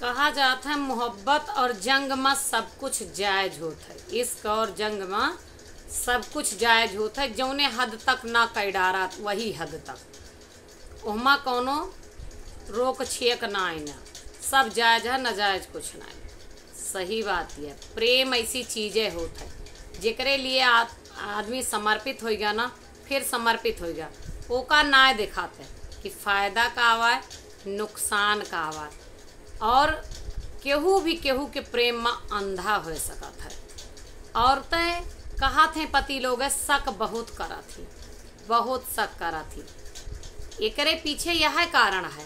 कहा जाता है मोहब्बत और जंग में सब कुछ जायज होता है। इश्क और जंग में सब कुछ जायज होता है। जौने हद तक ना कई डारा वही हद तक उहमा कोनो रोक छेक ना आईना। सब जायज है, नाजायज कुछ ना है। सही बात है। प्रेम ऐसी चीजें होता है जेकरे लिए आदमी समर्पित होगा ना, फिर समर्पित होगा। ओका ना दिखाते कि फायदा का आवा नुकसान का आवा। और केहू भी केहू के प्रेम में अंधा हो सकता है। औरतें कहा थे पति लोग शक बहुत करा थी, बहुत शक करा थी। एकरे पीछे यह कारण है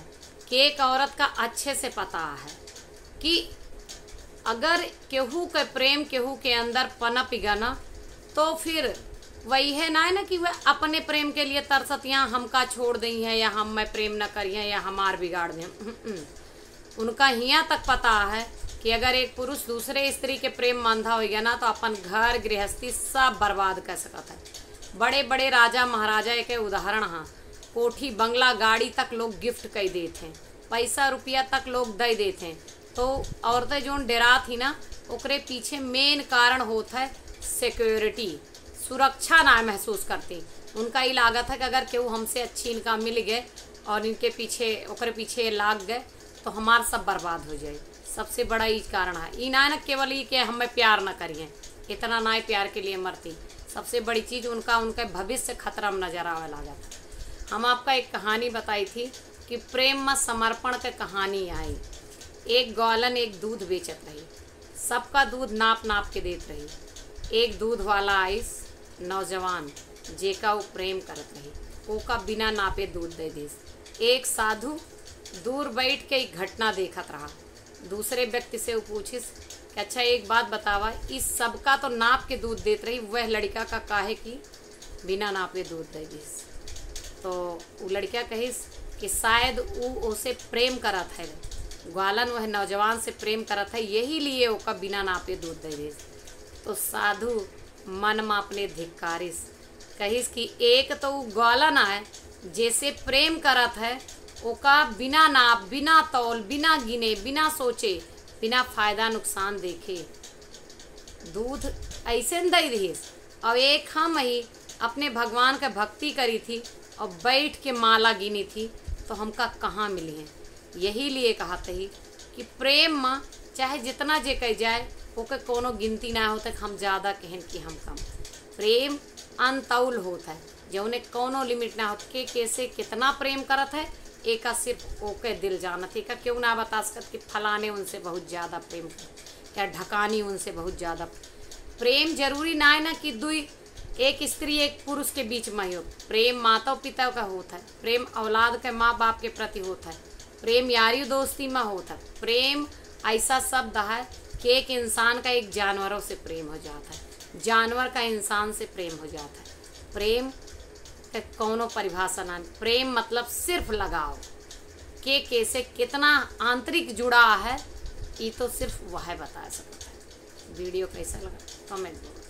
कि एक औरत का अच्छे से पता है कि अगर केहू के प्रेम केहू के अंदर पनप गया ना, तो फिर वही है ना कि वह अपने प्रेम के लिए तरसत यहाँ हमका छोड़ दी है, या हम मैं प्रेम न करिए, या हमार बिगाड़ दें। उनका यहाँ तक पता है कि अगर एक पुरुष दूसरे स्त्री के प्रेम में अंधा हो गया ना, तो अपन घर गृहस्थी सब बर्बाद कर सकता है। बड़े बड़े राजा महाराजा के उदाहरण हाँ, कोठी बंगला गाड़ी तक लोग गिफ्ट कर देते हैं, पैसा रुपया तक लोग दे देते हैं। तो औरतें जो डरा थी ना, ओकरे पीछे मेन कारण होता है सिक्योरिटी, सुरक्षा ना महसूस करती। उनका ही लागत है कि अगर केहू हमसे अच्छी इनका मिल गए और इनके पीछे ओकरे पीछे लाग गए तो हमार सब बर्बाद हो जाए। सबसे बड़ा ये कारण है। ई ना केवल ये कि हमें प्यार ना करिए, इतना ना प्यार के लिए मरती। सबसे बड़ी चीज़ उनका भविष्य खतरा में नजर आवे लागत। हम आपका एक कहानी बताई थी कि प्रेम में समर्पण के कहानी आई। एक ग्वालन एक दूध बेचत रही, सबका दूध नाप नाप के देत रही। एक दूध वाला आइस नौजवान जेका वो प्रेम करत रही, ओका बिना नापे दूध दे दिस। एक साधु दूर बैठ के एक घटना देखत रहा। दूसरे व्यक्ति से वो पूछिस कि अच्छा एक बात बतावा, इस सबका तो नाप के दूध देत रही, वह लड़का का काहे की बिना नापे दूध दे दिस। तो वो लड़का कहिस कि शायद वो उसे प्रेम करत है, ग्वालन वह नौजवान से प्रेम करत है, यही लिए ओका बिना नापे दूध दे दिस। तो साधु मन में अपने धिक्कारिस कहिस कि एक तो वो ग्वालन है जैसे प्रेम करत है, ओका बिना नाप बिना तौल बिना गिने बिना सोचे बिना फायदा नुकसान देखे दूध ऐसे न दे रही। और एक हम ही अपने भगवान का भक्ति करी थी और बैठ के माला गिनी थी, तो हमका कहाँ मिली है। यही लिए कहते ही कि प्रेम में चाहे जितना जे कह जाए ओके कोनो गिनती ना होता कि हम ज़्यादा कहन कि हम कम। प्रेम अनतौल होता है, जौने कोनो लिमिट ना हो के कैसे कितना प्रेम करत है, एका सिर्फ ओके दिल जानत। एका क्यों ना बता सकत कि फलाने उनसे बहुत ज़्यादा प्रेम कर, क्या ढकानी उनसे बहुत ज़्यादा प्रेम। जरूरी ना है ना कि दुई एक स्त्री एक पुरुष के बीच में हो। प्रेम माता पिता का होता है, प्रेम औलाद के माँ बाप के प्रति होता है, प्रेम यारी दोस्ती में होता है। प्रेम ऐसा शब्द है कि एक इंसान का एक जानवरों से प्रेम हो जाता है, जानवर का इंसान से प्रेम हो जाता है। प्रेम का कौनो परिभाषा ना। प्रेम मतलब सिर्फ लगाव के कैसे कितना आंतरिक जुड़ा है, ये तो सिर्फ वह बता सकता है। वीडियो कैसा लगा कमेंट करो।